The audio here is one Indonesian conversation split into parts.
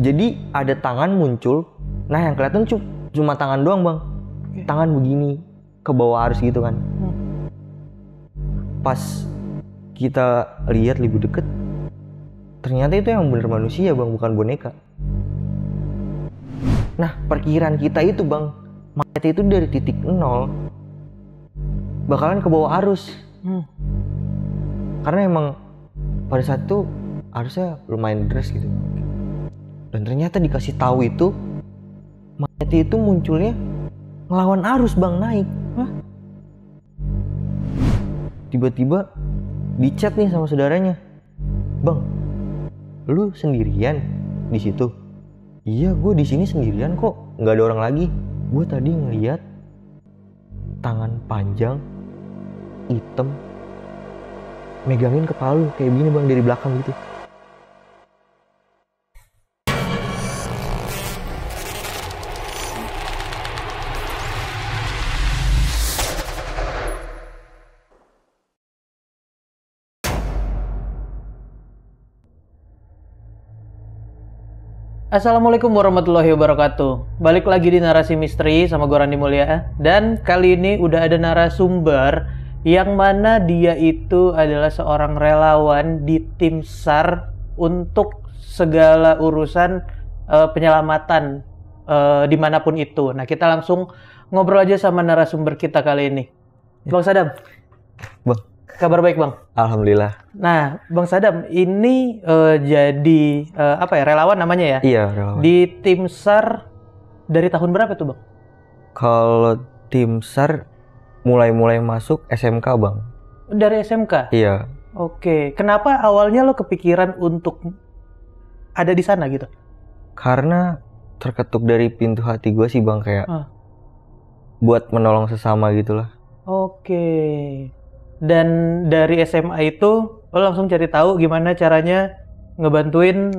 Jadi ada tangan muncul. Nah yang kelihatan cuma tangan doang bang. Tangan begini ke bawah arus gitu kan. Pas kita lihat lebih deket, ternyata itu yang bener manusia bang, bukan boneka. Nah perkiraan kita itu bang, mayat itu dari titik 0 bakalan ke bawah arus. Karena emang pada saat itu arusnya lumayan deras gitu. Dan ternyata dikasih tahu itu mayat itu munculnya ngelawan arus bang, naik. Tiba-tiba dicat nih sama saudaranya, bang, lu sendirian di situ? Iya, gue di sini sendirian kok, nggak ada orang lagi. Gue tadi ngeliat tangan panjang, hitam, megangin kepala lu kayak gini bang dari belakang gitu. Assalamualaikum warahmatullahi wabarakatuh. Balik lagi di Narasi Misteri sama gue Randy Mulya. Dan kali ini udah ada narasumber yang mana dia itu adalah seorang relawan di tim SAR untuk segala urusan penyelamatan dimanapun itu. Nah kita langsung ngobrol aja sama narasumber kita kali ini. Bang Sadam. Bang. Kabar baik bang? Alhamdulillah. Nah, Bang Sadam, ini jadi relawan namanya ya? Iya, relawan. Di tim SAR dari tahun berapa tuh bang? Kalau tim SAR mulai masuk SMK bang. Dari SMK? Iya. Oke, kenapa awalnya lo kepikiran untuk ada di sana gitu? Karena terketuk dari pintu hati gue sih bang, kayak buat menolong sesama gitulah. Oke. Dan dari SMA itu lo langsung cari tahu gimana caranya ngebantuin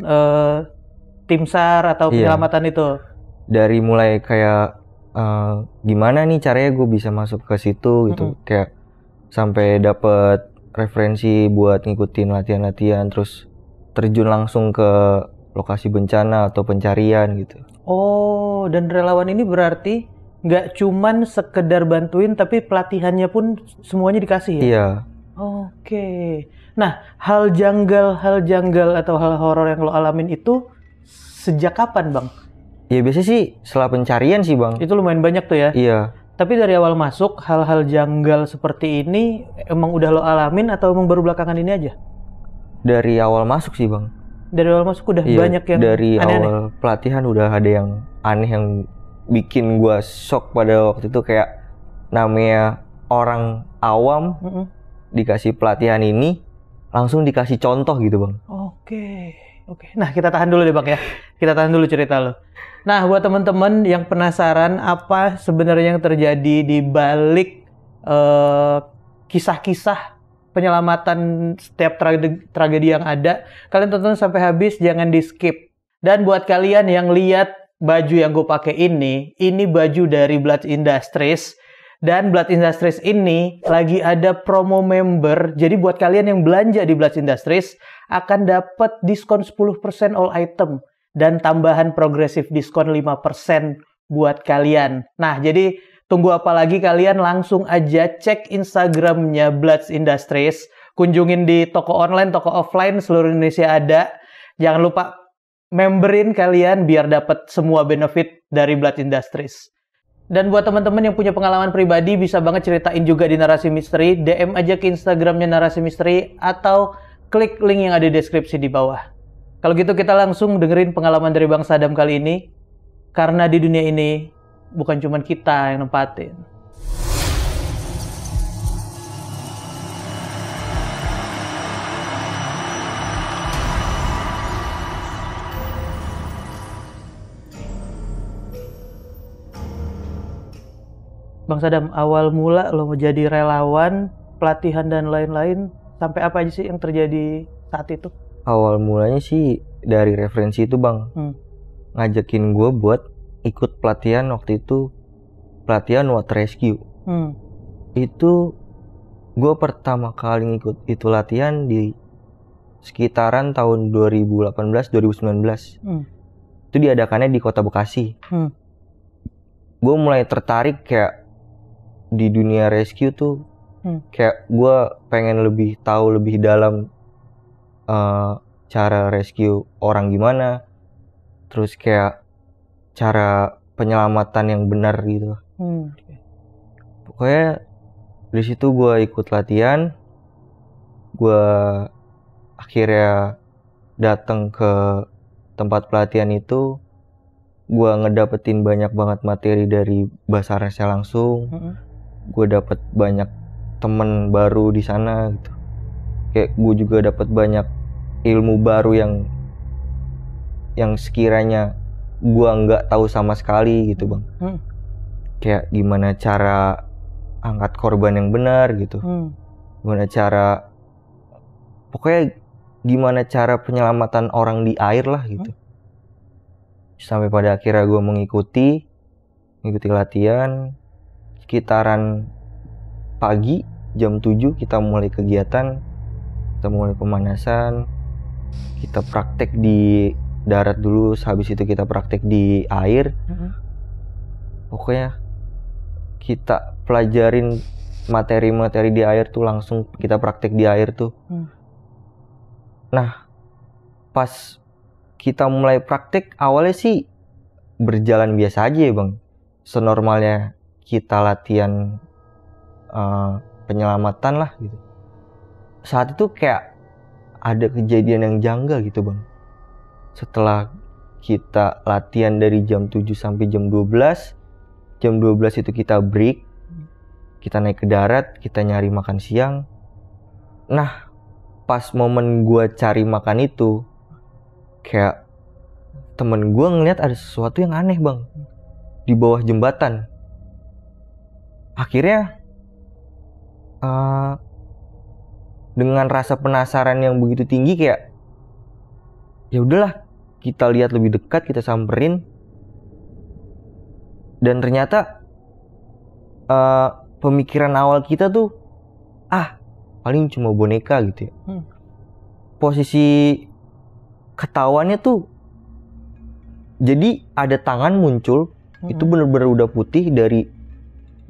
tim SAR atau penyelamatan itu. Dari mulai kayak gimana nih caranya gue bisa masuk ke situ gitu, kayak sampai dapet referensi buat ngikutin latihan-latihan, terus terjun langsung ke lokasi bencana atau pencarian gitu. Oh, dan relawan ini berarti nggak cuman sekedar bantuin, tapi pelatihannya pun semuanya dikasih ya? Iya. Oke. Nah, hal janggal atau hal horor yang lo alamin itu sejak kapan, Bang? Ya biasanya sih setelah pencarian sih, Bang. Itu lumayan banyak tuh ya? Iya. Tapi dari awal masuk, hal-hal janggal seperti ini emang udah lo alamin atau emang baru belakangan ini aja? Dari awal masuk sih, Bang. Dari awal masuk udah banyak yang dari aneh-aneh? Awal pelatihan udah ada yang aneh yang bikin gua shock pada waktu itu, kayak namanya orang awam dikasih pelatihan ini langsung dikasih contoh gitu bang. Oke. Nah kita tahan dulu deh bang ya. Kita tahan dulu cerita lo. Nah buat teman-teman yang penasaran apa sebenarnya yang terjadi di balik kisah-kisah penyelamatan setiap tragedi yang ada, kalian tonton sampai habis, jangan di skip. Dan buat kalian yang lihat baju yang gue pakai ini baju dari Bloods Industries. Dan Bloods Industries ini lagi ada promo member. Jadi buat kalian yang belanja di Bloods Industries akan dapat diskon 10% all item. Dan tambahan progresif diskon 5% buat kalian. Nah jadi tunggu apa lagi, kalian langsung aja cek Instagramnya Bloods Industries. Kunjungin di toko online, toko offline seluruh Indonesia ada. Jangan lupa memberin kalian biar dapat semua benefit dari Bloods Industries. Dan buat teman-teman yang punya pengalaman pribadi, bisa banget ceritain juga di Narasi Misteri. DM aja ke Instagramnya Narasi Misteri atau klik link yang ada di deskripsi di bawah. Kalau gitu kita langsung dengerin pengalaman dari Bang Sadam kali ini. Karena di dunia ini bukan cuma kita yang nempatin. Bang Sadam, awal mula lo mau jadi relawan, pelatihan dan lain-lain, sampai apa aja sih yang terjadi saat itu? Awal mulanya sih dari referensi itu bang, ngajakin gue buat ikut pelatihan waktu itu, pelatihan water rescue. Itu gue pertama kali ngikut itu latihan di sekitaran tahun 2018-2019. Itu diadakannya di Kota Bekasi. Gue mulai tertarik kayak di dunia rescue tuh. Kayak gue pengen lebih tahu lebih dalam cara rescue orang gimana, terus kayak cara penyelamatan yang benar gitu. Pokoknya di situ gue ikut latihan, gue akhirnya datang ke tempat pelatihan itu, gue ngedapetin banyak banget materi dari Basarnasnya langsung. Gue dapet banyak temen baru di sana gitu. Kayak gue juga dapet banyak ilmu baru yang sekiranya gue nggak tahu sama sekali gitu bang. Kayak gimana cara angkat korban yang benar gitu. Gimana cara, pokoknya gimana cara penyelamatan orang di air lah gitu. Sampai pada akhirnya gue mengikuti latihan. Sekitaran pagi jam 7 kita mulai kegiatan, kita mulai pemanasan, kita praktek di darat dulu, habis itu kita praktek di air. Pokoknya kita pelajarin materi-materi di air tuh, langsung kita praktek di air tuh. Nah, pas kita mulai praktek, awalnya sih berjalan biasa aja ya bang, senormalnya kita latihan penyelamatan lah gitu. Saat itu kayak ada kejadian yang janggal gitu bang. Setelah kita latihan dari jam 7 sampai jam 12, jam 12 itu kita break, kita naik ke darat, kita nyari makan siang. Nah, pas momen gue cari makan itu, kayak temen gue ngeliat ada sesuatu yang aneh bang di bawah jembatan. Akhirnya dengan rasa penasaran yang begitu tinggi, kayak ya udahlah kita lihat lebih dekat, kita samperin. Dan ternyata pemikiran awal kita tuh paling cuma boneka gitu ya. Posisi ketahuannya tuh, jadi ada tangan muncul, itu bener-bener udah putih dari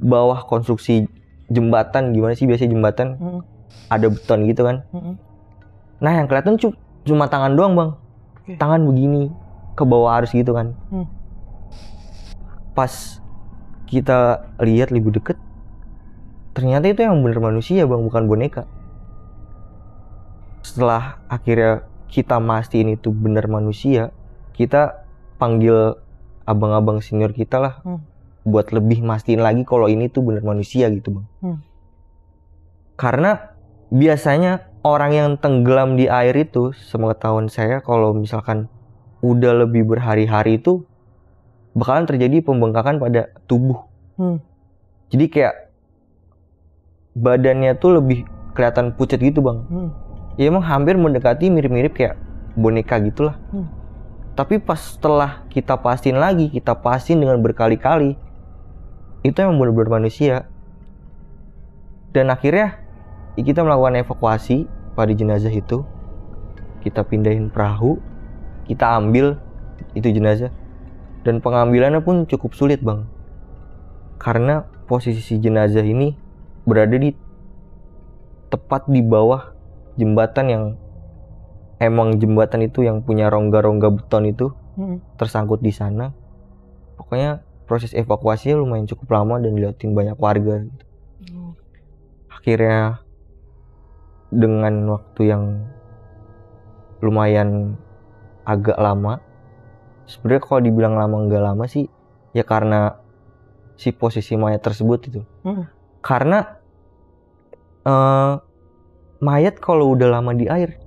bawah konstruksi jembatan. Gimana sih biasanya jembatan ada beton gitu kan. Nah yang kelihatan cuma tangan doang bang. Tangan begini ke bawah arus gitu kan. Pas kita lihat lebih deket, ternyata itu yang bener manusia bang, bukan boneka. Setelah akhirnya kita mastiin itu bener manusia, kita panggil abang-abang senior kita lah, buat lebih mastiin lagi kalau ini tuh bener manusia gitu bang. Karena biasanya orang yang tenggelam di air itu, sepengetahuan saya, kalau misalkan udah lebih berhari-hari itu bakalan terjadi pembengkakan pada tubuh. Jadi kayak badannya tuh lebih kelihatan pucat gitu bang. Ya emang hampir mendekati mirip-mirip kayak boneka gitulah. Tapi pas setelah kita pastiin lagi, kita pastiin dengan berkali-kali, itu emang benar-benar manusia. Dan akhirnya kita melakukan evakuasi pada jenazah itu. Kita pindahin perahu, kita ambil itu jenazah. Dan pengambilannya pun cukup sulit bang, karena posisi jenazah ini berada tepat di bawah jembatan, yang emang jembatan itu yang punya rongga-rongga beton itu tersangkut di sana. Pokoknya proses evakuasinya lumayan cukup lama dan dilihatin banyak warga gitu. Akhirnya dengan waktu yang lumayan agak lama, sebenarnya kalau dibilang lama nggak lama sih ya, karena si posisi mayat tersebut itu. Karena mayat kalau udah lama di air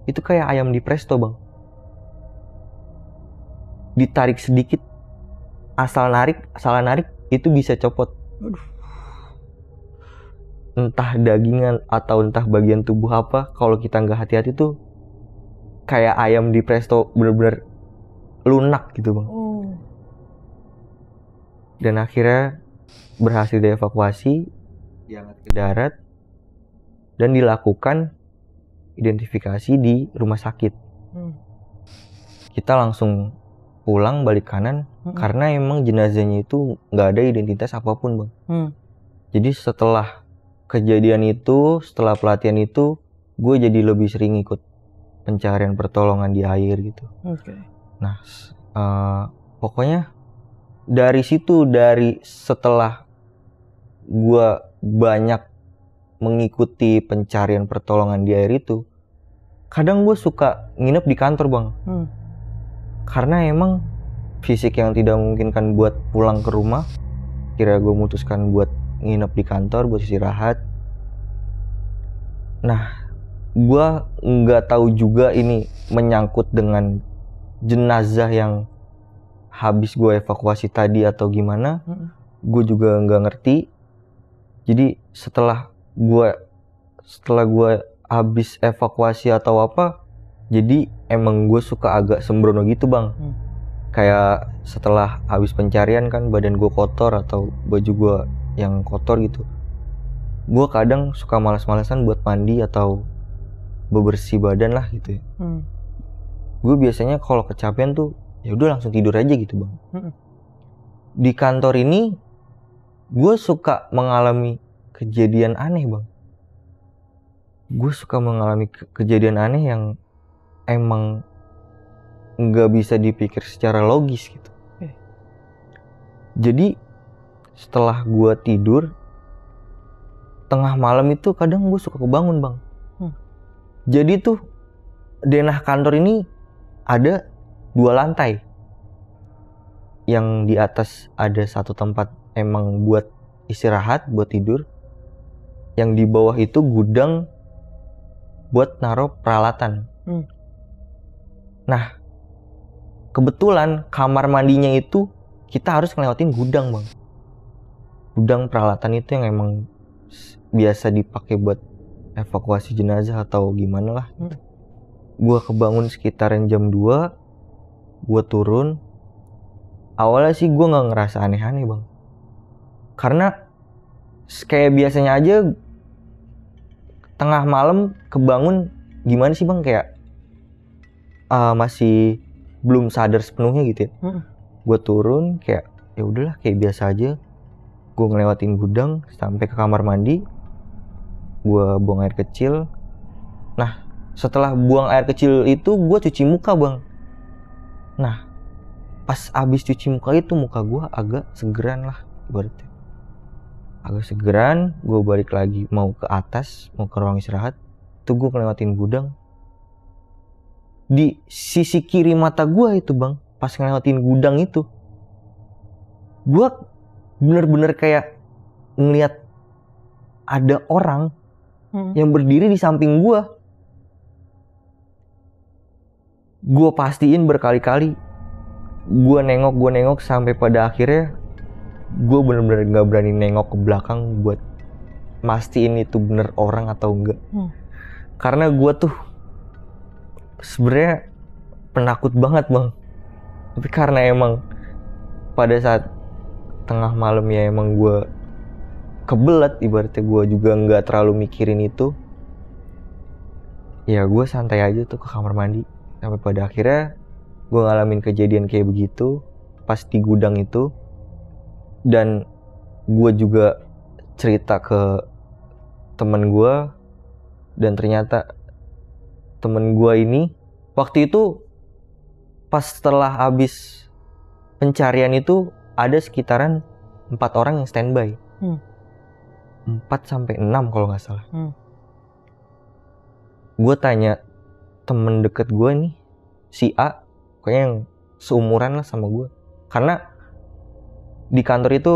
itu kayak ayam di presto bang. Ditarik sedikit, salah narik itu bisa copot. Entah dagingan atau entah bagian tubuh apa, kalau kita nggak hati-hati tuh kayak ayam di presto, bener-bener lunak gitu bang. Dan akhirnya berhasil dievakuasi, diangkat ke darat, dan dilakukan identifikasi di rumah sakit. Kita langsung pulang balik kanan karena emang jenazahnya itu nggak ada identitas apapun bang. Jadi setelah kejadian itu, setelah pelatihan itu, gue jadi lebih sering ikut pencarian pertolongan di air gitu. Nah pokoknya dari situ, dari setelah gue banyak mengikuti pencarian pertolongan di air itu, kadang gue suka nginep di kantor bang. Karena emang fisik yang tidak memungkinkan buat pulang ke rumah, kira gue memutuskan buat nginep di kantor buat istirahat. Nah gue nggak tahu juga ini menyangkut dengan jenazah yang habis gue evakuasi tadi atau gimana. Gue juga nggak ngerti. Jadi setelah gue habis evakuasi atau apa, jadi emang gue suka agak sembrono gitu bang. Kayak setelah habis pencarian kan badan gue kotor atau baju gue yang kotor gitu, gue kadang suka malas-malasan buat mandi atau bebersih badan lah gitu ya. Gue biasanya kalau kecapean tuh ya udah langsung tidur aja gitu bang. Di kantor ini gue suka mengalami kejadian aneh bang. Gue suka mengalami kejadian aneh yang emang nggak bisa dipikir secara logis gitu. Jadi setelah gue tidur tengah malam itu kadang gue suka kebangun bang. Jadi tuh denah kantor ini ada 2 lantai. Yang di atas ada satu tempat emang buat istirahat, buat tidur. Yang di bawah itu gudang buat naruh peralatan. Nah, kebetulan kamar mandinya itu kita harus ngelewatin gudang bang. Gudang peralatan itu yang emang biasa dipakai buat evakuasi jenazah atau gimana lah. Gue kebangun sekitaran jam 2. Gue turun. Awalnya sih gue gak ngerasa aneh-aneh bang. Karena kayak biasanya aja tengah malam kebangun gimana sih bang, kayak masih belum sadar sepenuhnya gitu ya. Gue turun kayak ya udahlah kayak biasa aja. Gue ngelewatin gudang sampai ke kamar mandi. Gue buang air kecil. Nah setelah buang air kecil itu gue cuci muka bang. Nah pas abis cuci muka itu muka gue agak segeran lah ibaratnya. Agak segeran, gue balik lagi mau ke atas, mau ke ruang istirahat. Tuh gue ngelewatin gudang. Di sisi kiri mata gue itu bang, pas ngelewatin gudang itu, gue bener-bener kayak ngeliat ada orang yang berdiri di samping gue. Gue pastiin berkali-kali, gue nengok sampai pada akhirnya gue bener-bener gak berani nengok ke belakang buat mastiin itu bener orang atau enggak. Karena gue tuh sebenarnya penakut banget bang. Tapi karena emang pada saat tengah malam ya emang gue kebelet, ibaratnya gue juga gak terlalu mikirin itu. Ya gue santai aja tuh ke kamar mandi. Sampai pada akhirnya gue ngalamin kejadian kayak begitu pas di gudang itu. Dan gue juga cerita ke temen gue. Dan ternyata temen gue ini waktu itu pas setelah habis pencarian itu ada sekitaran 4 orang yang standby. 4 sampai 6 kalau gak salah. Gue tanya temen deket gue nih, si A, kayaknya yang seumuran lah sama gue. Karena di kantor itu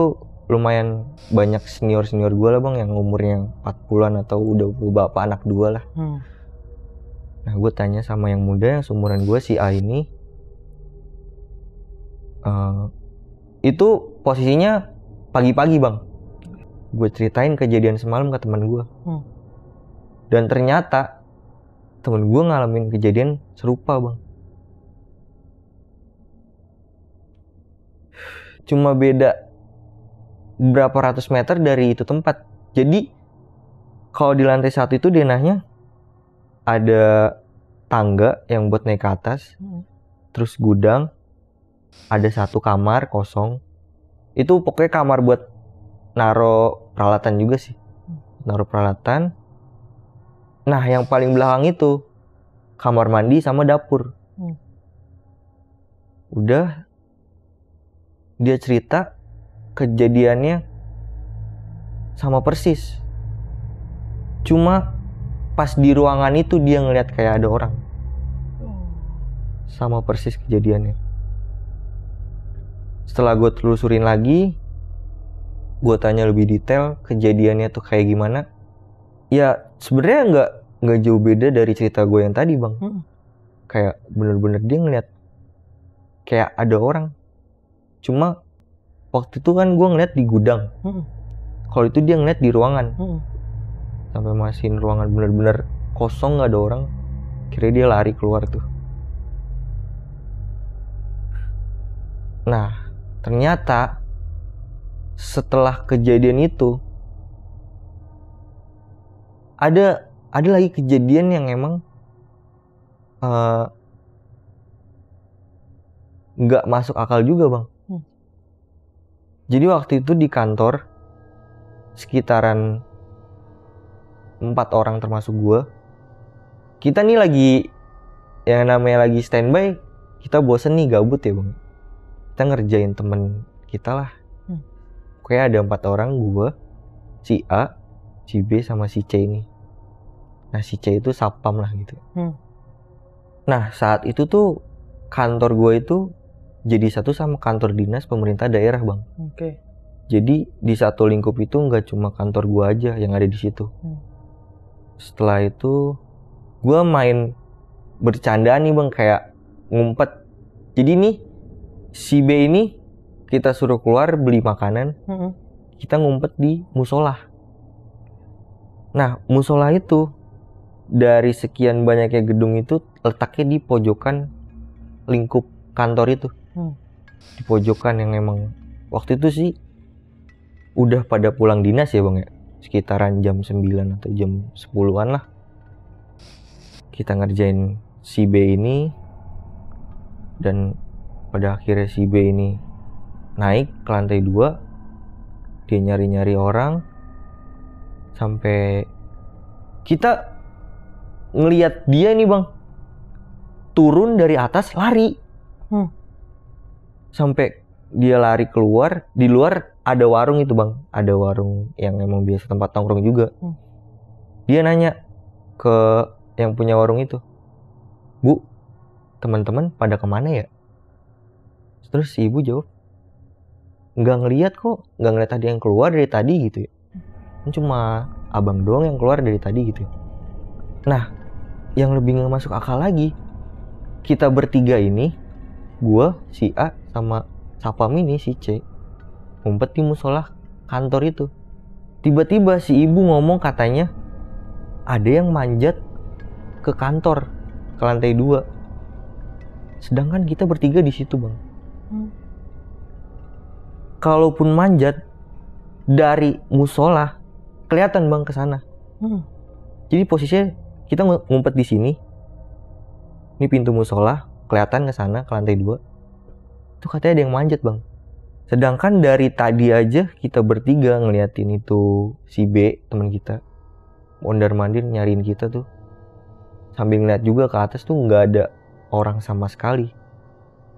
lumayan banyak senior-senior gue lah bang, yang umurnya 40-an atau udah bapak anak 2 lah. Nah gue tanya sama yang muda yang seumuran gue, si A ini, itu posisinya pagi-pagi bang. Gue ceritain kejadian semalam ke teman gue. Dan ternyata temen gue ngalamin kejadian serupa bang. Cuma beda berapa ratus meter dari itu tempat. Jadi kalau di lantai 1 itu denahnya ada tangga yang buat naik ke atas, terus gudang, ada satu kamar kosong. Itu pokoknya kamar buat naro peralatan juga sih. Naro peralatan. Nah, yang paling belakang itu kamar mandi sama dapur. Udah, dia cerita kejadiannya sama persis. Cuma pas di ruangan itu dia ngeliat kayak ada orang. Sama persis kejadiannya. Setelah gue telusurin lagi, gue tanya lebih detail kejadiannya tuh kayak gimana. Ya sebenarnya nggak jauh beda dari cerita gue yang tadi, Bang. Kayak bener-bener dia ngeliat kayak ada orang. Cuma waktu itu kan gue ngeliat di gudang. Kalau itu dia ngeliat di ruangan. Sampai masihin ruangan bener-bener kosong, nggak ada orang. Kira dia lari keluar tuh. Nah, ternyata setelah kejadian itu ada lagi kejadian yang emang nggak masuk akal juga, Bang. Jadi waktu itu di kantor sekitaran 4 orang termasuk gue. Kita nih lagi yang namanya lagi standby, kita bosen nih, gabut ya, Bang. Kita ngerjain temen kita lah. Kayak ada 4 orang, gue, si A, si B, sama si C ini. Nah, si C itu satpam lah gitu. Nah, saat itu tuh kantor gue itu jadi satu sama kantor dinas pemerintah daerah, Bang. Jadi di satu lingkup itu nggak cuma kantor gue aja yang ada di situ. Setelah itu gue main bercandaan nih, Bang, kayak ngumpet. Jadi nih si B ini kita suruh keluar beli makanan. Kita ngumpet di musola. Nah, musola itu dari sekian banyaknya gedung itu letaknya di pojokan lingkup kantor itu. Di pojokan yang emang waktu itu sih udah pada pulang dinas ya, Bang ya. Sekitaran jam 9 atau jam 10-an lah. Kita ngerjain si B ini. Dan pada akhirnya si B ini naik ke lantai 2. Dia nyari-nyari orang. Sampai kita ngelihat dia nih, Bang, turun dari atas lari. Sampai dia lari keluar. Di luar ada warung itu, Bang. Ada warung yang emang biasa tempat nongkrong juga. Dia nanya ke yang punya warung itu, "Bu, teman-teman pada kemana ya?" Terus si ibu jawab, "Nggak ngeliat kok, nggak ngeliat ada yang keluar dari tadi gitu ya. Cuma abang doang yang keluar dari tadi gitu." Nah, yang lebih nggak masuk akal lagi, kita bertiga ini, gua, si A, sama satpam ini si C, ngumpet di musola kantor itu. Tiba-tiba si ibu ngomong katanya ada yang manjat ke kantor, ke lantai 2. Sedangkan kita bertiga di situ, Bang. Kalaupun manjat dari musola kelihatan, Bang, ke sana. Jadi posisinya kita ngumpet di sini. Ini pintu musola, kelihatan ke sana, ke lantai 2. Itu katanya ada yang manjat, Bang. Sedangkan dari tadi aja kita bertiga ngeliatin itu si B, teman kita, mondar-mandir nyariin kita tuh. Sambil ngeliat juga ke atas tuh nggak ada orang sama sekali.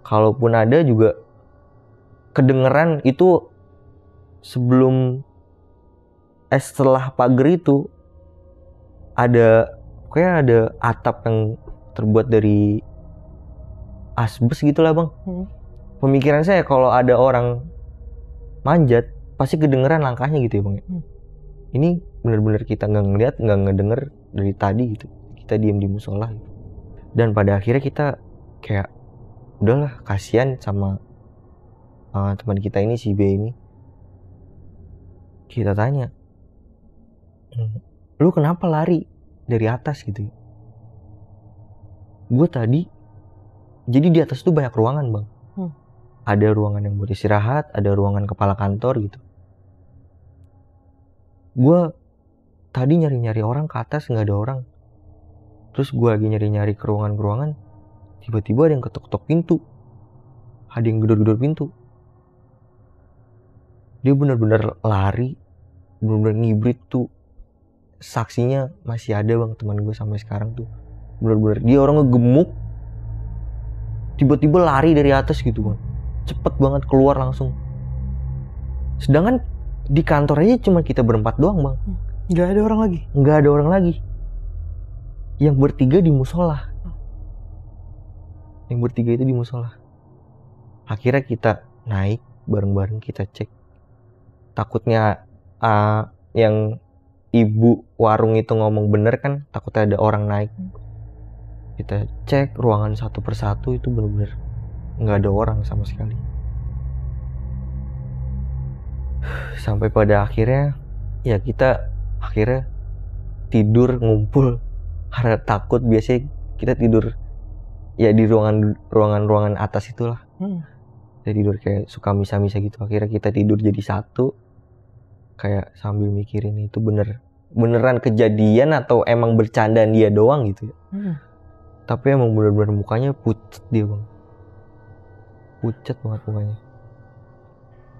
Kalaupun ada juga kedengeran itu sebelum setelah pagar itu kayak ada atap yang terbuat dari asbes gitulah, Bang. Pemikiran saya kalau ada orang manjat pasti kedengeran langkahnya gitu ya, Bang. Ini benar-benar kita nggak ngeliat, nggak ngedenger dari tadi gitu. Kita diem di musola gitu. Dan pada akhirnya kita kayak udahlah, kasihan sama teman kita ini, si B ini. Kita tanya, "Lu kenapa lari dari atas gitu ya?" Gue tadi, jadi di atas tuh banyak ruangan, Bang. Ada ruangan yang buat istirahat, ada ruangan kepala kantor gitu. Gue tadi nyari-nyari orang ke atas, nggak ada orang. Terus gue lagi nyari-nyari ke ruangan-ruangan, tiba-tiba ada yang ketok-ketok pintu. ada yang gedor-gedor pintu. Dia benar-benar lari, benar-benar ngibrit tuh. Saksinya masih ada bang, teman gue sampai sekarang tuh. Benar-benar dia orang ngegemuk, tiba-tiba lari dari atas gitu bang, cepet banget keluar langsung. Sedangkan di kantor aja cuma kita berempat doang bang. Nggak ada orang lagi. Nggak ada orang lagi. Yang bertiga di musola. Yang bertiga itu di musola. Akhirnya kita naik bareng-bareng, kita cek. Takutnya yang ibu warung itu ngomong bener kan, takutnya ada orang naik. Kita cek ruangan satu persatu, itu bener-bener nggak ada orang sama sekali. Sampai pada akhirnya ya kita akhirnya tidur ngumpul karena takut. Biasanya kita tidur ya di ruangan atas itulah. Kita tidur kayak suka misa-misa gitu. Akhirnya kita tidur jadi satu, kayak sambil mikirin itu beneran kejadian atau emang bercandaan dia doang gitu ya. Tapi emang bener-bener mukanya pucet dia bang, pucet banget mukanya.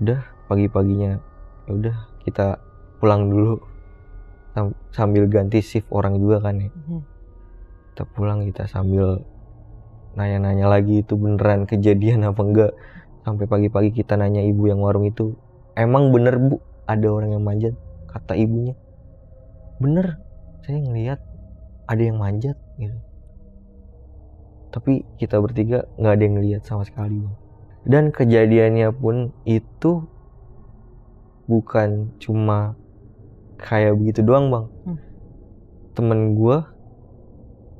Udah pagi-paginya ya udah kita pulang dulu sambil ganti shift orang juga kan ya. Kita pulang, kita sambil nanya-nanya lagi itu beneran kejadian apa enggak. Sampai pagi-pagi kita nanya ibu yang warung itu, emang bener bu ada orang yang manjat? Kata ibunya, bener, saya ngelihat ada yang manjat gitu. Tapi kita bertiga nggak ada yang ngelihat sama sekali bang. Dan kejadiannya pun itu bukan cuma kayak begitu doang bang. Temen gue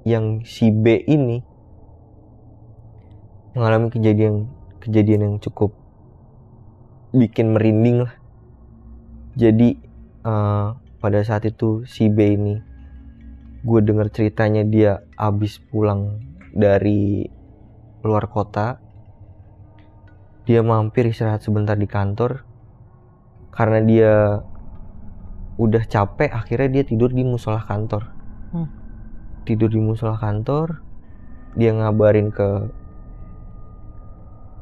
yang si B ini mengalami kejadian yang cukup bikin merinding lah. Jadi pada saat itu si B ini, gue denger ceritanya dia abis pulang dari luar kota. Dia mampir istirahat sebentar di kantor. Karena dia udah capek, akhirnya dia tidur di musola kantor. Tidur di musola kantor. Dia ngabarin ke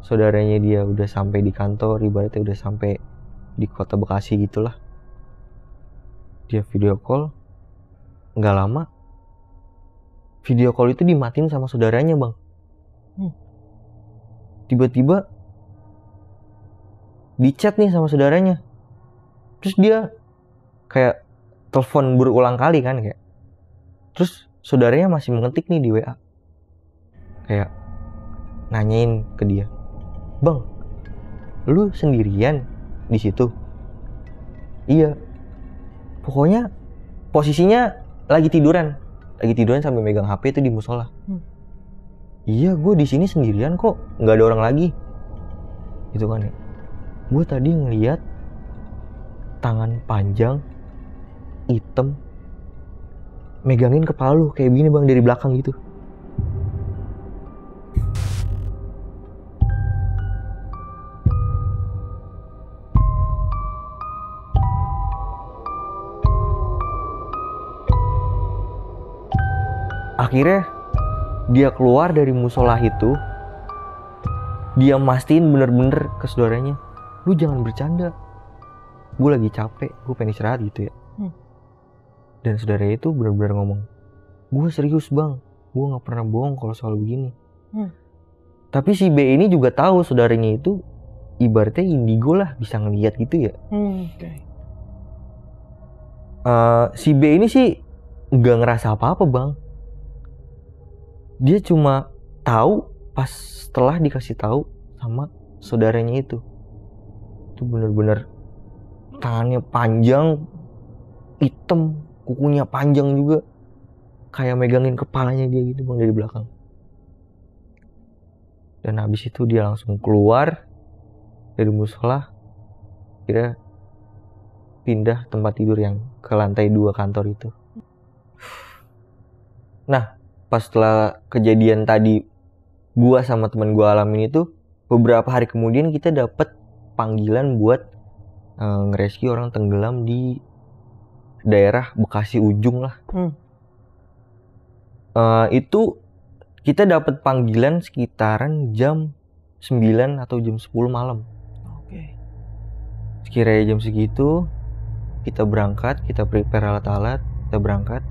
saudaranya dia udah sampai di kantor, ibaratnya udah sampai di kota Bekasi gitulah. Dia video call, nggak lama video call itu dimatiin sama saudaranya bang. Tiba-tiba di chat nih sama saudaranya, terus dia kayak telepon berulang kali kan kayak. Terus saudaranya masih mengetik nih di WA, kayak nanyain ke dia, bang, lu sendirian di situ? Iya. Pokoknya posisinya lagi tiduran sambil megang HP itu di musola. Iya, gue di sini sendirian kok, nggak ada orang lagi. Gitu kan ya. Gue tadi ngeliat tangan panjang, hitam, megangin kepala lu kayak gini bang dari belakang gitu. Akhirnya dia keluar dari musola itu, dia mastiin bener-bener ke saudaranya, lu jangan bercanda, gue lagi capek, gue pengen istirahat gitu ya. Dan saudaranya itu bener-bener ngomong, gue serius bang, gue gak pernah bohong kalau soal begini. Tapi si B ini juga tahu saudaranya itu ibaratnya indigo lah, bisa ngeliat gitu ya. Si B ini sih gak ngerasa apa-apa bang. Dia cuma tahu pas setelah dikasih tahu sama saudaranya itu bener-bener tangannya panjang, hitam, kukunya panjang juga, kayak megangin kepalanya dia gitu bang dari belakang. Dan habis itu dia langsung keluar dari musola, kira pindah tempat tidur yang ke lantai 2 kantor itu. Nah, pas setelah kejadian tadi gua sama teman gua alamin itu, beberapa hari kemudian kita dapet panggilan buat ngerescue orang tenggelam di daerah Bekasi ujung lah. Itu kita dapet panggilan sekitaran jam 9 atau jam 10 malam. Oke. Sekiranya jam segitu kita berangkat, kita prepare alat-alat, kita berangkat.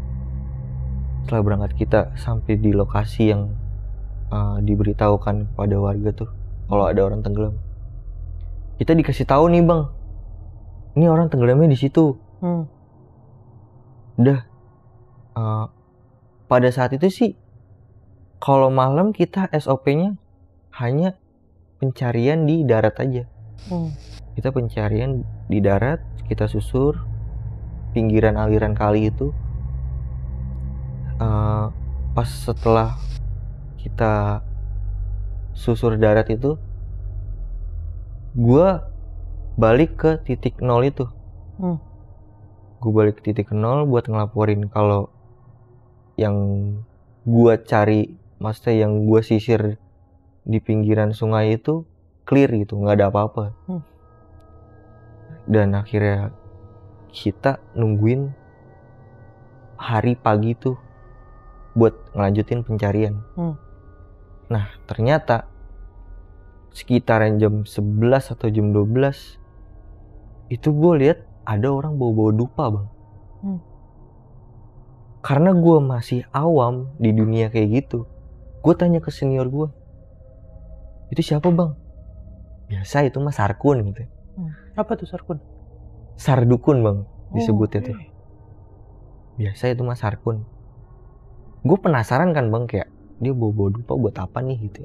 Setelah berangkat kita sampai di lokasi yang diberitahukan kepada warga tuh kalau ada orang tenggelam. Kita dikasih tahu nih bang, ini orang tenggelamnya di situ. Udah. Pada saat itu sih, kalau malam kita SOP-nya hanya pencarian di darat aja. Kita pencarian di darat, kita susur pinggiran aliran kali itu. Pas setelah kita susur darat itu, gue balik ke titik 0 itu. Gue balik ke titik 0 buat ngelaporin kalau yang gue cari, maksudnya yang gue sisir di pinggiran sungai itu clear gitu, nggak ada apa-apa. Dan akhirnya kita nungguin hari pagi tuh buat ngelanjutin pencarian. Nah ternyata sekitaran jam 11 atau jam 12 itu gue lihat ada orang bawa-bawa dupa bang. Karena gue masih awam di dunia kayak gitu, gue tanya ke senior gue, itu siapa bang? Biasa itu mah sarkun gitu. Apa tuh sarkun? Sardukun bang disebutnya tuh. Biasa itu mah sarkun. Gue penasaran kan bang, kayak dia bawa dupa buat apa nih gitu.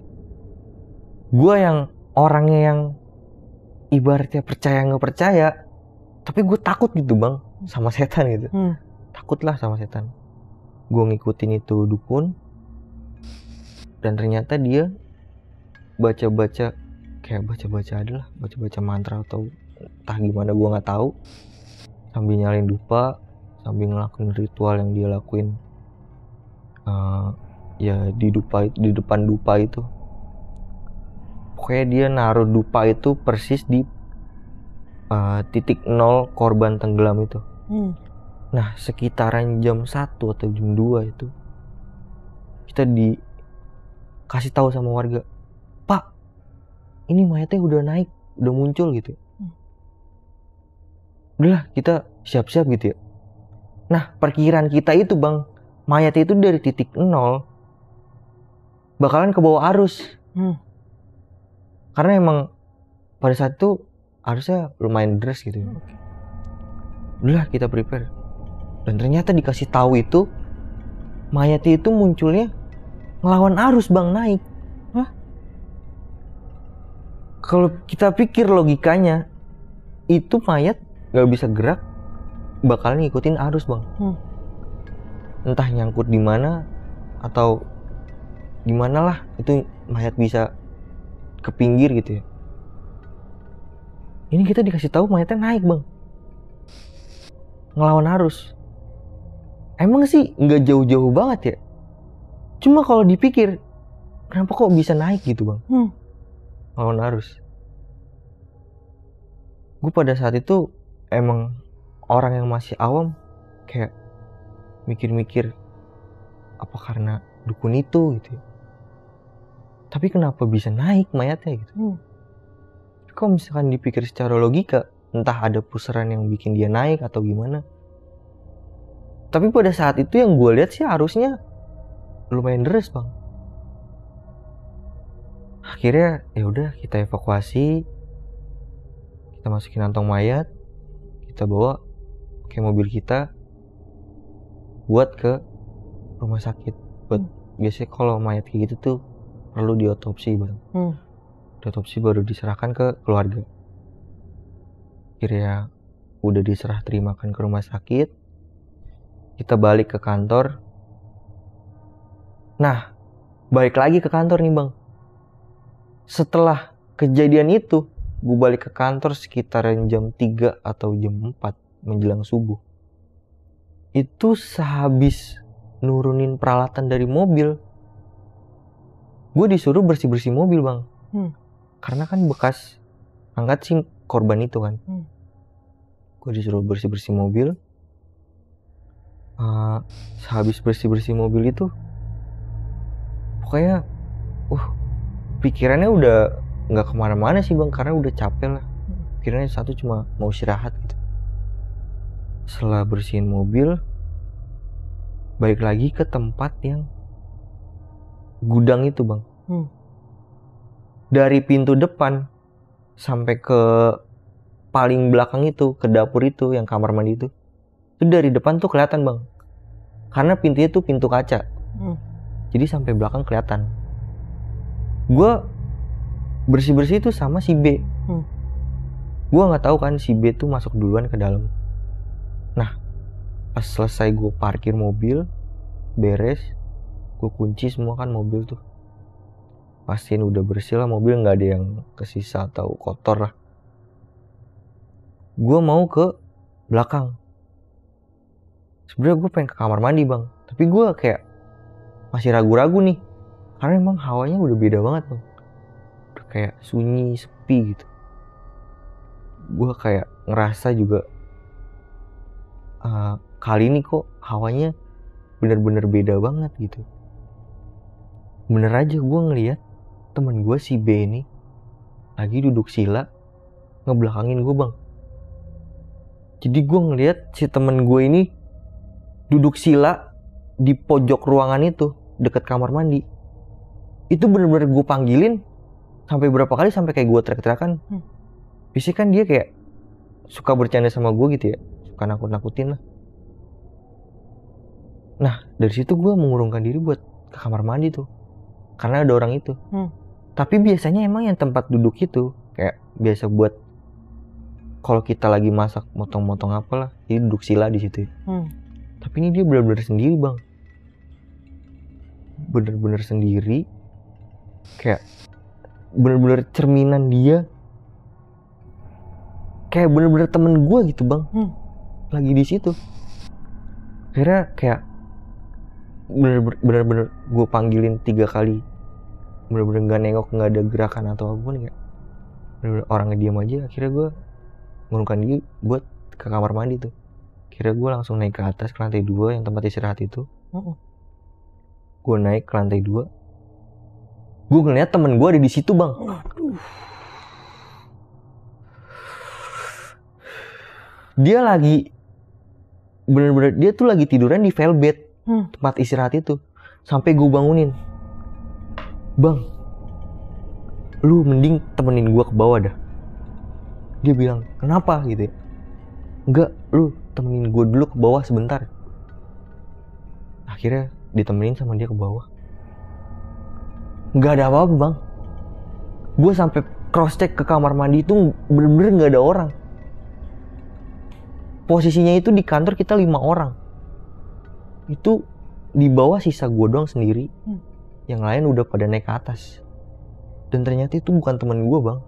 Gue yang orangnya yang ibaratnya percaya nggak percaya, tapi gue takut gitu bang sama setan gitu. Takut lah sama setan. Gue ngikutin itu dukun, dan ternyata dia baca-baca, kayak baca-baca adalah baca-baca mantra atau entah gimana gue nggak tahu, sambil nyalain dupa, sambil ngelakuin ritual yang dia lakuin ya di depan dupa itu. Pokoknya dia naruh dupa itu persis di titik 0 korban tenggelam itu. Nah sekitaran jam 1 atau jam 2 itu kita dikasih tahu sama warga, Pak, ini mayatnya udah naik, udah muncul gitu. Udahlah kita siap-siap gitu ya. Nah perkiraan kita itu bang, mayatnya itu dari titik 0 bakalan ke bawah arus. Karena emang pada saat itu arusnya lumayan deras gitu ya. Udahlah kita prepare. Dan ternyata dikasih tahu itu mayatnya itu munculnya ngelawan arus bang, naik. Kalau kita pikir logikanya, itu mayat gak bisa gerak, bakalan ngikutin arus bang. Entah nyangkut di mana atau gimana lah, itu mayat bisa ke pinggir gitu ya. Ini kita dikasih tahu mayatnya naik bang, ngelawan arus. Emang sih nggak jauh-jauh banget ya. Cuma kalau dipikir, kenapa kok bisa naik gitu bang? Ngelawan arus. Gue pada saat itu emang orang yang masih awam, kayak mikir-mikir apa karena dukun itu gitu ya. Tapi kenapa bisa naik mayatnya gitu? Kalau misalkan dipikir secara logika, entah ada pusaran yang bikin dia naik atau gimana. Tapi pada saat itu yang gue lihat sih arusnya lumayan deras bang. Akhirnya ya udah kita evakuasi, kita masukin kantong mayat, kita bawa ke mobil kita buat ke rumah sakit. Buat biasanya kalau mayat kayak gitu tuh perlu diotopsi bang. Diotopsi baru diserahkan ke keluarga. Akhirnya udah diserah terimakan ke rumah sakit. Kita balik ke kantor. Nah, balik lagi ke kantor nih bang. Setelah kejadian itu, gue balik ke kantor sekitaran jam 3 atau jam 4 menjelang subuh. Itu sehabis nurunin peralatan dari mobil, gue disuruh bersih-bersih mobil bang. Karena kan bekas angkat sih korban itu kan. Gue disuruh bersih-bersih mobil. Sehabis bersih-bersih mobil itu, pokoknya pikirannya udah nggak kemana-mana sih bang, karena udah capek lah. Akhirnya satu cuma mau istirahat gitu. Setelah bersihin mobil, balik lagi ke tempat yang gudang itu bang. Dari pintu depan sampai ke paling belakang itu, ke dapur itu, yang kamar mandi itu dari depan tuh kelihatan bang, karena pintunya tuh pintu kaca. Jadi sampai belakang kelihatan. Gue bersih-bersih itu sama si B. Gue nggak tahu kan si B tuh masuk duluan ke dalam. Nah, pas selesai gue parkir mobil, beres, gue kunci semua kan mobil tuh. Pastiin udah bersih lah mobil, nggak ada yang kesisa atau kotor lah. Gue mau ke belakang. Sebenarnya gue pengen ke kamar mandi bang, tapi gue kayak masih ragu-ragu nih, karena emang hawanya udah beda banget bang. Udah kayak sunyi, sepi gitu. Gue kayak ngerasa juga kali ini kok hawanya bener-bener beda banget gitu. Bener aja gue ngeliat temen gue si B ini lagi duduk sila ngebelakangin gue bang. Jadi gue ngeliat si temen gue ini duduk sila di pojok ruangan itu deket kamar mandi. Itu bener-bener gue panggilin sampai berapa kali, sampai kayak gue teriak-teriakan. Biasanya kan dia kayak suka bercanda sama gue gitu ya, suka nakut-nakutin lah. Nah dari situ gue mengurungkan diri buat ke kamar mandi tuh, karena ada orang itu. Tapi biasanya emang yang tempat duduk itu kayak biasa buat kalau kita lagi masak, motong-motong apalah, jadi duduk sila di situ. Tapi ini dia benar-benar sendiri bang, benar-benar sendiri, kayak benar-benar cerminan dia, kayak benar-benar temen gue gitu bang, lagi di situ. Akhirnya kayak benar-benar gue panggilin 3 kali, benar-benar nggak nengok, nggak ada gerakan atau apapun, kayak benar-benar orangnya diam aja. Akhirnya gue mengurungkan diri buat ke kamar mandi tuh. Kira gue langsung naik ke atas ke lantai 2 yang tempat istirahat itu. Gue naik ke lantai 2. Gue ngeliat temen gue ada di situ bang. Dia lagi bener-bener, dia tuh lagi tiduran di velvet tempat istirahat itu. Sampai gue bangunin, bang, lu mending temenin gue ke bawah dah. Dia bilang, kenapa gitu ya? Enggak, lu temenin gue dulu ke bawah sebentar. Akhirnya ditemenin sama dia ke bawah. Nggak ada apa-apa bang. Gue sampai cross check ke kamar mandi itu bener-bener nggak ada orang. Posisinya itu di kantor kita 5 orang. Itu di bawah sisa gue doang sendiri. Yang lain udah pada naik ke atas. Dan ternyata itu bukan temen gue bang.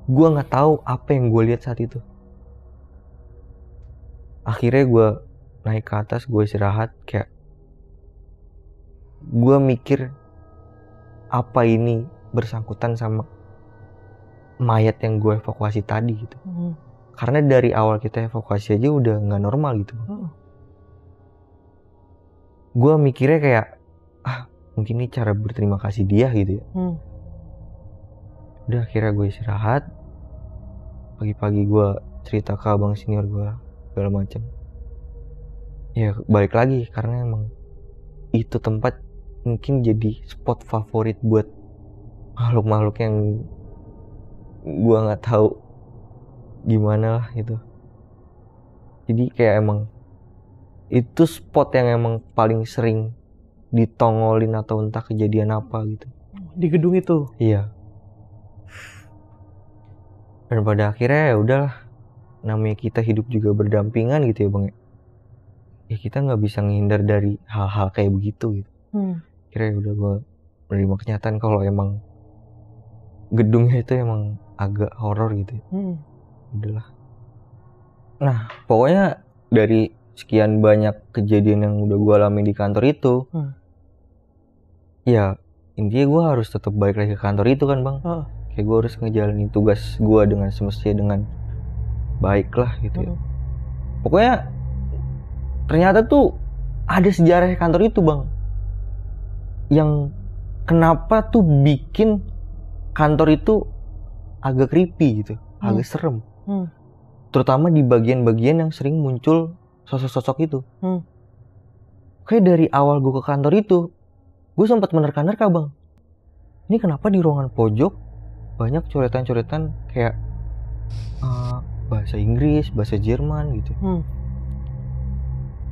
Gue nggak tahu apa yang gue lihat saat itu. Akhirnya gue naik ke atas, gue istirahat, kayak gue mikir apa ini bersangkutan sama mayat yang gue evakuasi tadi gitu. Karena dari awal kita evakuasi aja udah nggak normal gitu. Gue mikirnya kayak mungkin ini cara berterima kasih dia gitu ya. Udah akhirnya gue istirahat. Pagi-pagi gue cerita ke abang senior gue segala macam. Ya balik lagi, karena emang itu tempat mungkin jadi spot favorit buat makhluk-makhluk yang gue nggak tahu gimana lah gitu. Jadi kayak emang itu spot yang emang paling sering ditongolin atau entah kejadian apa gitu di gedung itu. Iya. Dan pada akhirnya ya udahlah, namanya kita hidup juga berdampingan gitu ya bang. Ya kita nggak bisa menghindar dari hal-hal kayak begitu gitu. Akhirnya udah gue menerima kenyataan kalau emang gedungnya itu emang agak horor gitu ya. Udahlah. Nah pokoknya dari sekian banyak kejadian yang udah gue alami di kantor itu, ya intinya gue harus tetap balik lagi ke kantor itu kan bang. Kayak gue harus ngejalanin tugas gue dengan semestinya, dengan baik lah gitu ya. Pokoknya ternyata tuh ada sejarah kantor itu bang, yang kenapa tuh bikin kantor itu agak creepy gitu, agak serem. Terutama di bagian-bagian yang sering muncul sosok-sosok itu. Kayak dari awal gue ke kantor itu, gue sempat menerka-nerka bang. Ini kenapa di ruangan pojok banyak coretan-coretan kayak bahasa Inggris, bahasa Jerman gitu.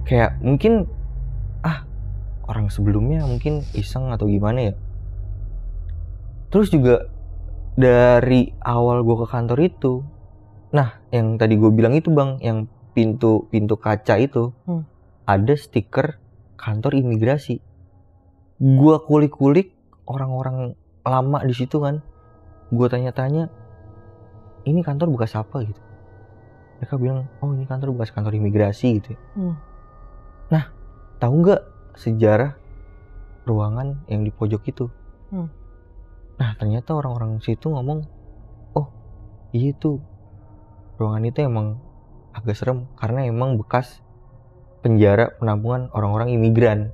Kayak mungkin orang sebelumnya mungkin iseng atau gimana ya. Terus juga dari awal gue ke kantor itu, nah yang tadi gue bilang itu bang, yang pintu kaca itu ada stiker kantor imigrasi. Gue kulik-kulik orang-orang lama di situ kan, gue tanya-tanya, ini kantor bekas apa gitu. Mereka bilang, oh ini kantor bekas kantor imigrasi gitu. Nah, tahu nggak sejarah ruangan yang di pojok itu? Nah, ternyata orang-orang situ ngomong, oh iya tuh ruangan itu emang agak serem karena emang bekas penjara penampungan orang-orang imigran.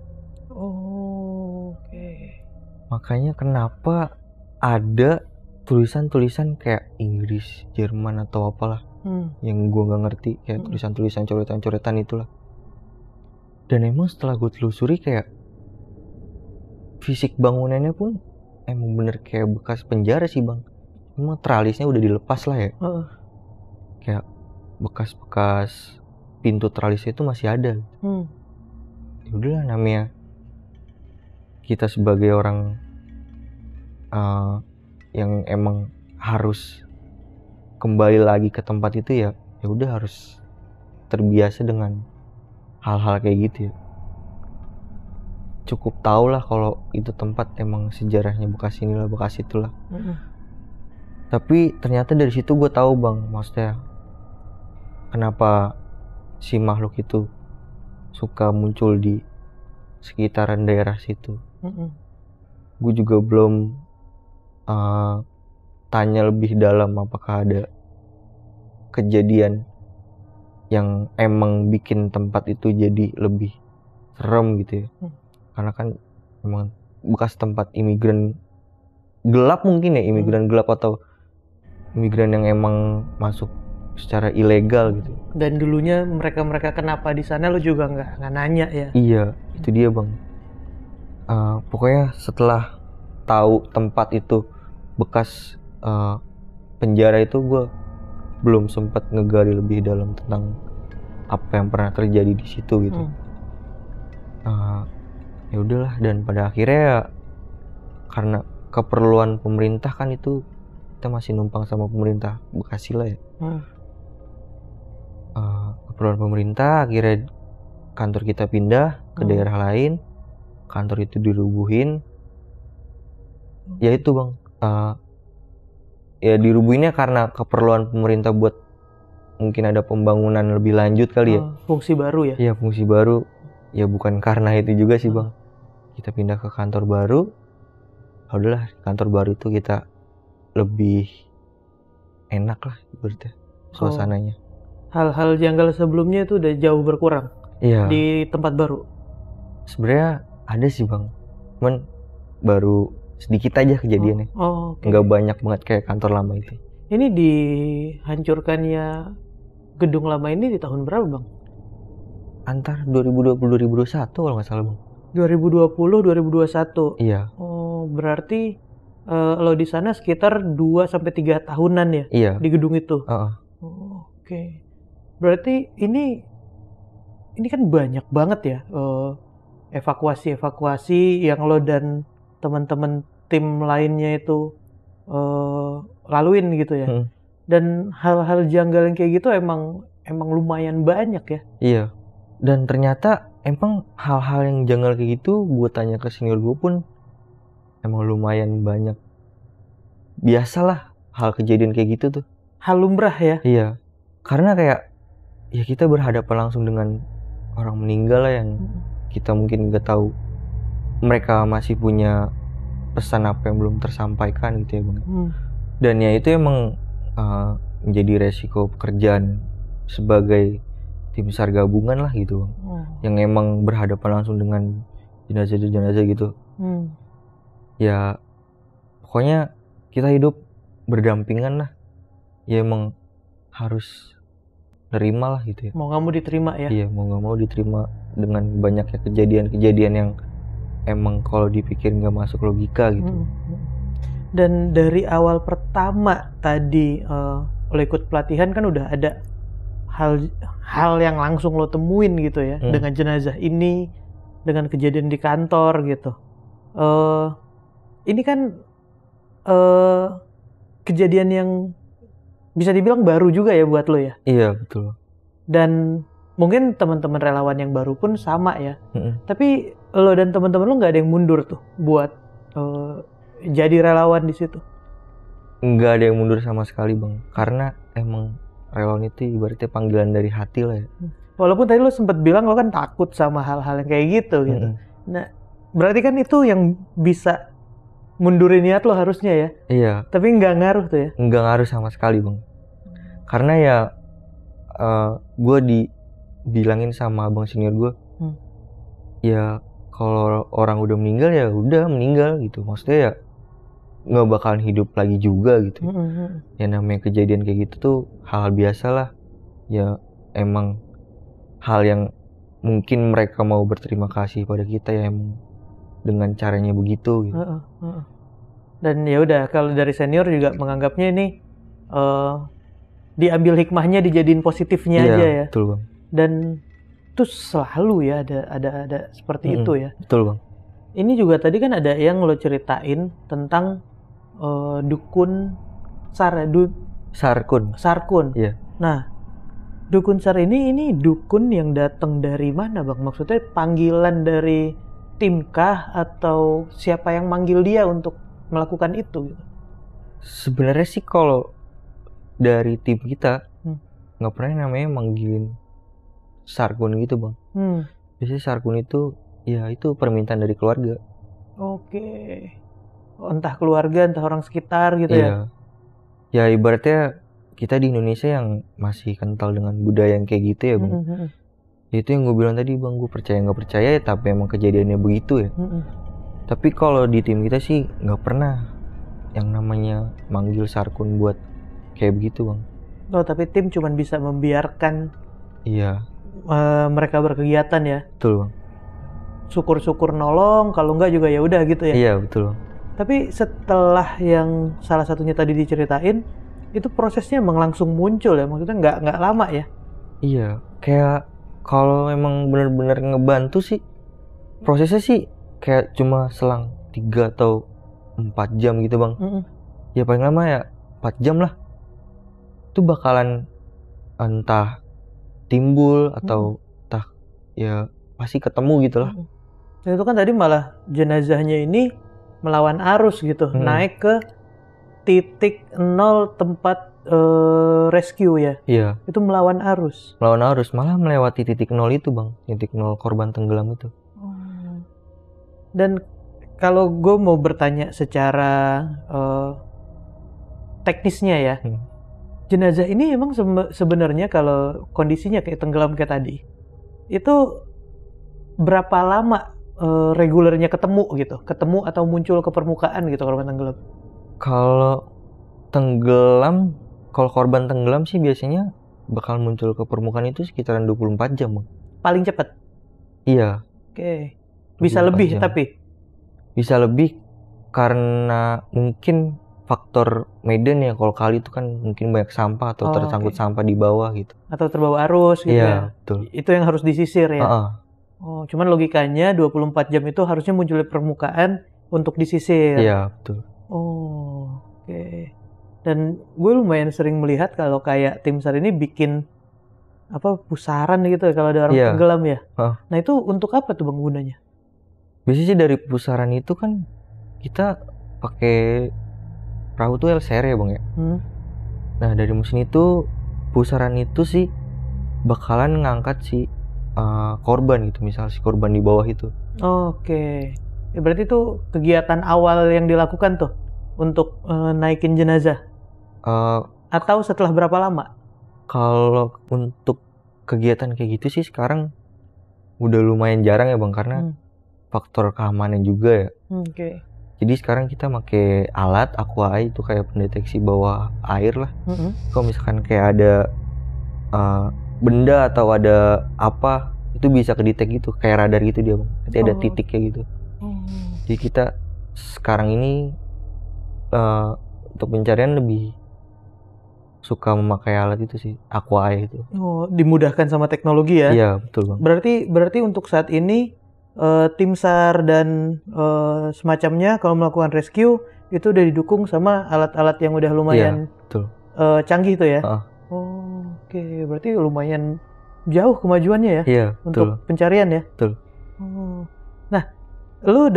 Oke. Makanya kenapa ada tulisan-tulisan kayak Inggris, Jerman atau apalah yang gue nggak ngerti, kayak tulisan-tulisan coretan-coretan itulah. Dan emang setelah gue telusuri kayak fisik bangunannya pun emang bener kayak bekas penjara sih bang. Emang tralisnya udah dilepas lah ya. Kayak bekas-bekas pintu tralisnya itu masih ada. Ya udahlah, namanya kita sebagai orang yang emang harus kembali lagi ke tempat itu ya udah harus terbiasa dengan hal-hal kayak gitu ya. Cukup tau lah kalau itu tempat emang sejarahnya bekas inilah bekas itulah. Tapi ternyata dari situ gue tahu bang, maksudnya kenapa si makhluk itu suka muncul di sekitaran daerah situ. Gue juga belum tanya lebih dalam apakah ada kejadian yang emang bikin tempat itu jadi lebih serem gitu ya. Karena kan emang bekas tempat imigran gelap mungkin ya, imigran gelap atau imigran yang emang masuk secara ilegal gitu. Dan dulunya mereka kenapa di sana lo juga nggak nanya ya? Iya, itu dia bang. Pokoknya setelah tahu tempat itu bekas penjara itu, gue belum sempat ngegali lebih dalam tentang apa yang pernah terjadi di situ gitu. Ya udahlah, dan pada akhirnya ya, karena keperluan pemerintah kan itu kita masih numpang sama pemerintah Bekasi lah ya. Keperluan pemerintah akhirnya kantor kita pindah ke daerah lain, kantor itu dirubuhin. Ya itu bang, ya dirubuhinnya karena keperluan pemerintah buat mungkin ada pembangunan lebih lanjut kali ya. Fungsi baru ya? Iya, fungsi baru. Ya bukan karena itu juga sih bang. Kita pindah ke kantor baru. Udahlah, kantor baru itu kita lebih enak lah berarti suasananya. Hal-hal janggal sebelumnya itu udah jauh berkurang. Iya. Di tempat baru. Sebenarnya ada sih bang, cuman baru sedikit aja kejadiannya. Nggak banyak banget kayak kantor lama itu. Ini dihancurkannya gedung lama ini di tahun berapa bang? Antar 2020-2021 kalau nggak salah bang. 2020-2021. Iya. Oh, berarti lo di sana sekitar 2-3 tahunan ya? Iya. Di gedung itu. Oke. Berarti ini kan banyak banget ya evakuasi yang lo dan teman-teman tim lainnya itu laluin gitu ya. Dan hal-hal janggal yang kayak gitu emang lumayan banyak ya. Iya. Dan ternyata emang hal-hal yang janggal kayak gitu, gue tanya ke senior gue pun emang lumayan banyak. Biasalah hal kejadian kayak gitu tuh. Hal lumrah ya? Iya. Karena kayak ya kita berhadapan langsung dengan orang meninggal lah yang kita mungkin nggak tahu mereka masih punya pesan apa yang belum tersampaikan gitu ya bang. Dan ya itu emang menjadi resiko pekerjaan sebagai tim SAR gabungan lah gitu bang. Yang emang berhadapan langsung dengan jenazah-jenazah gitu. Ya pokoknya kita hidup berdampingan lah. Ya emang harus nerima lah gitu ya. Mau nggak mau diterima ya. Iya, mau nggak mau diterima dengan banyaknya kejadian-kejadian yang emang kalau dipikir nggak masuk logika gitu. Dan dari awal pertama tadi lo ikut pelatihan kan udah ada hal yang langsung lo temuin gitu ya dengan jenazah ini, dengan kejadian di kantor gitu. Ini kan kejadian yang bisa dibilang baru juga ya buat lo ya. Iya, betul. Dan mungkin teman-teman relawan yang baru pun sama ya. Tapi lo dan teman-teman lo nggak ada yang mundur tuh buat jadi relawan di situ. Nggak ada yang mundur sama sekali bang, karena emang relawan itu ibaratnya panggilan dari hati lah ya. Walaupun tadi lo sempat bilang lo kan takut sama hal-hal yang kayak gitu gitu. Nah, berarti kan itu yang bisa mundurin niat lo harusnya ya. Iya. Tapi nggak ngaruh tuh ya. Nggak ngaruh sama sekali bang, karena ya gue dibilangin sama abang senior gue, ya kalau orang udah meninggal ya udah meninggal gitu, maksudnya ya nggak bakalan hidup lagi juga gitu. Ya namanya kejadian kayak gitu tuh hal biasa lah ya, emang hal yang mungkin mereka mau berterima kasih pada kita ya emang dengan caranya begitu gitu. Dan ya udah, kalau dari senior juga menganggapnya ini diambil hikmahnya, dijadiin positifnya aja ya. Betul bang. Dan itu selalu ya ada seperti itu ya. Betul bang. Ini juga tadi kan ada yang lo ceritain tentang dukun Sarkun. Iya. Nah, dukun Sar ini dukun yang datang dari mana bang? Maksudnya panggilan dari tim kah atau siapa yang manggil dia untuk melakukan itu gitu? Sebenarnya sih kalau dari tim kita nggak pernah namanya manggilin Sarkun gitu bang. Biasanya Sarkun itu ya itu permintaan dari keluarga. Oke. Entah keluarga, entah orang sekitar gitu ya. Ya ibaratnya kita di Indonesia yang masih kental dengan budaya yang kayak gitu ya bang. Itu yang gue bilang tadi bang, gue percaya nggak percaya ya, tapi emang kejadiannya begitu ya. Tapi kalau di tim kita sih nggak pernah yang namanya manggil Sarkun buat kayak begitu bang. Oh, tapi tim cuma bisa membiarkan mereka berkegiatan ya. Betul bang. Syukur-syukur nolong, kalau enggak juga ya udah gitu ya. Iya betul bang. Tapi setelah yang salah satunya tadi diceritain, itu prosesnya emang langsung muncul ya, maksudnya nggak lama ya? Iya, kayak kalau emang benar-benar ngebantu sih, prosesnya sih kayak cuma selang 3 atau 4 jam gitu bang. Ya paling lama ya 4 jam lah. Itu bakalan entah timbul atau entah ya pasti ketemu gitu lah. Itu kan tadi malah jenazahnya ini melawan arus gitu, naik ke titik 0 tempat rescue ya. Iya. Itu melawan arus. Melawan arus, malah melewati titik 0 itu bang, titik 0 korban tenggelam itu. Dan kalau gue mau bertanya secara teknisnya ya, jenazah ini emang sebenarnya kalau kondisinya kayak tenggelam kayak tadi, itu berapa lama regulernya ketemu atau muncul ke permukaan gitu korban tenggelam? Kalau korban tenggelam sih biasanya bakal muncul ke permukaan itu sekitaran 24 jam bang. Paling cepat? Iya. Oke. Bisa lebih jam. Tapi? Bisa lebih karena mungkin faktor medan ya, kalau kali itu kan mungkin banyak sampah atau tersangkut sampah di bawah gitu. Atau terbawa arus gitu ya? Betul. Itu yang harus disisir ya? Oh, cuman logikanya 24 jam itu harusnya muncul di permukaan untuk disisir. Iya, betul. Oh, oke. Dan gue lumayan sering melihat kalau kayak tim SAR ini bikin pusaran gitu kalau ada orang tenggelam ya. Nah, itu untuk apa tuh bang gunanya? Biasanya sih dari pusaran itu kan kita pakai perahu tuh LCR ya bang ya. Nah, dari mesin itu pusaran itu sih bakalan ngangkat si korban gitu, misal si korban di bawah itu. Oke. Ya, berarti itu kegiatan awal yang dilakukan tuh untuk naikin jenazah. Atau setelah berapa lama? Kalau untuk kegiatan kayak gitu sih sekarang udah lumayan jarang ya bang, karena faktor keamanan juga ya. Oke. Jadi sekarang kita pakai alat Aqua Eye itu kayak pendeteksi bawah air lah. Kalau misalkan kayak ada benda atau ada apa, itu bisa kedetek gitu, kayak radar gitu dia bang. Nanti ada titiknya gitu. Jadi kita sekarang ini untuk pencarian lebih suka memakai alat itu sih, Aqua Eye itu. Dimudahkan sama teknologi ya? Iya betul bang. Berarti untuk saat ini tim SAR dan semacamnya kalau melakukan rescue itu udah didukung sama alat-alat yang udah lumayan canggih tuh ya? Oke, berarti lumayan jauh kemajuannya ya? Iya, untuk pencarian ya? Betul. Nah, lu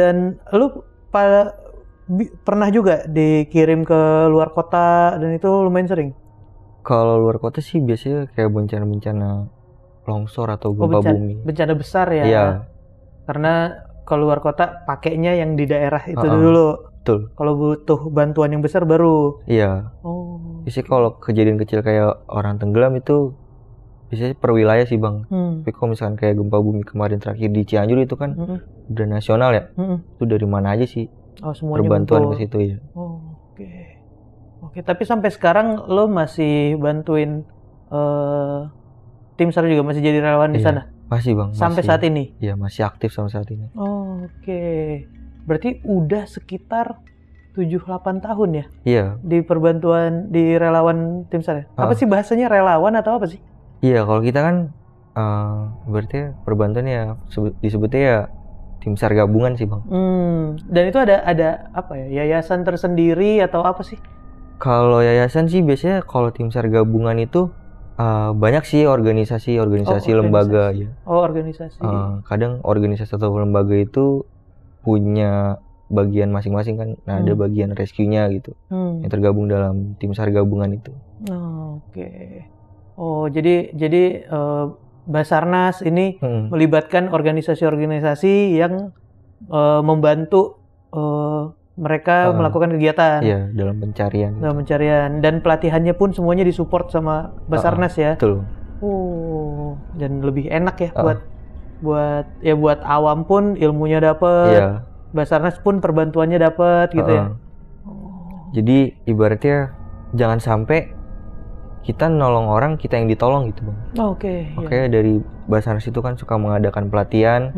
pernah juga dikirim ke luar kota dan itu lumayan sering? Kalau luar kota sih biasanya kayak bencana-bencana longsor atau gempa bumi. Bencana besar ya? Iya. Karena kalau luar kota pakainya yang di daerah itu dulu. Betul. Kalau butuh bantuan yang besar baru. Iya. Biasanya kalau kejadian kecil kayak orang tenggelam itu biasanya per wilayah sih bang. Tapi kalau misalkan kayak gempa bumi kemarin terakhir di Cianjur itu kan udah nasional ya. Itu dari mana aja sih? Semuanya berbantuan ke situ ya. Oke. Tapi sampai sekarang lo masih bantuin tim SAR juga, masih jadi relawan di sana? Masih bang. Sampai saat ini? Iya, masih aktif sampai saat ini. Oke. Berarti udah sekitar 7-8 tahun ya? Iya. Di relawan tim SAR ya? Apa sih bahasanya, relawan atau apa sih? Iya, kalau kita kan berarti perbantuan ya disebutnya ya tim SAR gabungan sih bang. Dan itu ada apa ya, yayasan tersendiri atau apa sih? Kalau yayasan sih biasanya kalau tim SAR gabungan itu banyak sih organisasi lembaga ya. Organisasi. Kadang organisasi atau lembaga itu punya bagian masing-masing kan. Nah, ada bagian rescue-nya gitu. Yang tergabung dalam tim SAR gabungan itu. Oke. Jadi Basarnas ini melibatkan organisasi-organisasi yang membantu mereka melakukan kegiatan. Iya, dalam pencarian. Dan pelatihannya pun semuanya disupport sama Basarnas ya. Betul. Dan lebih enak ya buat awam pun ilmunya dapet. Iya. Basarnas pun perbantuannya dapet gitu ya. Jadi ibaratnya jangan sampai kita nolong orang, kita yang ditolong gitu bang. Makanya dari Basarnas itu kan suka mengadakan pelatihan.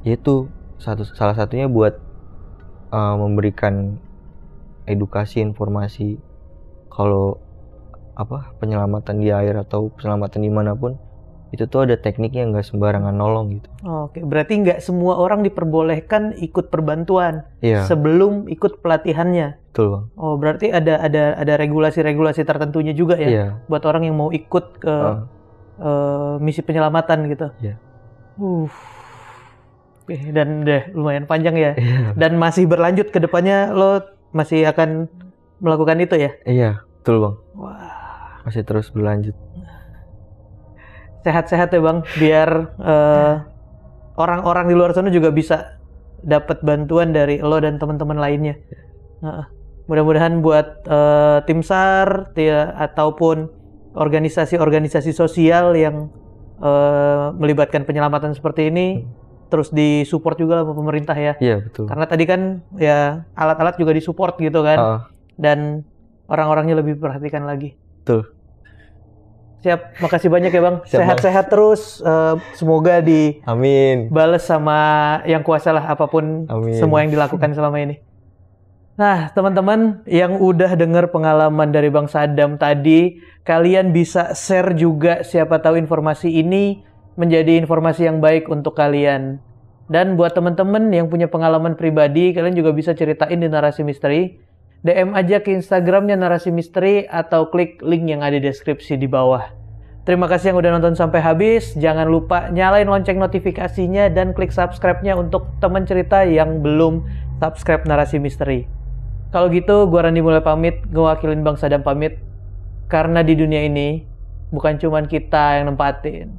Yaitu salah satunya buat memberikan edukasi, informasi kalau penyelamatan di air atau penyelamatan dimanapun itu tuh ada tekniknya, nggak sembarangan nolong gitu. Berarti nggak semua orang diperbolehkan ikut perbantuan sebelum ikut pelatihannya. Betul bang. Berarti ada regulasi-regulasi tertentunya juga ya buat orang yang mau ikut ke misi penyelamatan gitu. Iya. Dan lumayan panjang ya. Dan masih berlanjut ke depannya, lo masih akan melakukan itu ya? Iya, betul bang. Wah. Masih terus berlanjut. Sehat-sehat ya bang, biar orang-orang di luar sana juga bisa dapat bantuan dari lo dan teman-teman lainnya. Mudah-mudahan buat tim SAR ataupun organisasi-organisasi sosial yang melibatkan penyelamatan seperti ini terus disupport juga sama pemerintah ya. Iya betul. Karena tadi kan ya alat-alat juga disupport gitu kan. Dan orang-orangnya lebih perhatikan lagi. Betul. Siap, makasih banyak ya bang. Siap, sehat-sehat terus. Semoga Amin. Bales sama yang kuasa lah apapun. Amin. Semua yang dilakukan selama ini. Nah teman-teman yang udah dengar pengalaman dari Bang Sadam tadi, kalian bisa share juga, siapa tahu informasi ini menjadi informasi yang baik untuk kalian. Dan buat teman-teman yang punya pengalaman pribadi, kalian juga bisa ceritain di Narasi Misteri. DM aja ke Instagramnya Narasi Misteri atau klik link yang ada di deskripsi di bawah. Terima kasih yang udah nonton sampai habis. Jangan lupa nyalain lonceng notifikasinya dan klik subscribe-nya untuk teman cerita yang belum subscribe Narasi Misteri. Kalau gitu, gua Randi mulai pamit, ngewakilin Bang Sadam pamit. Karena di dunia ini bukan cuman kita yang nempatin,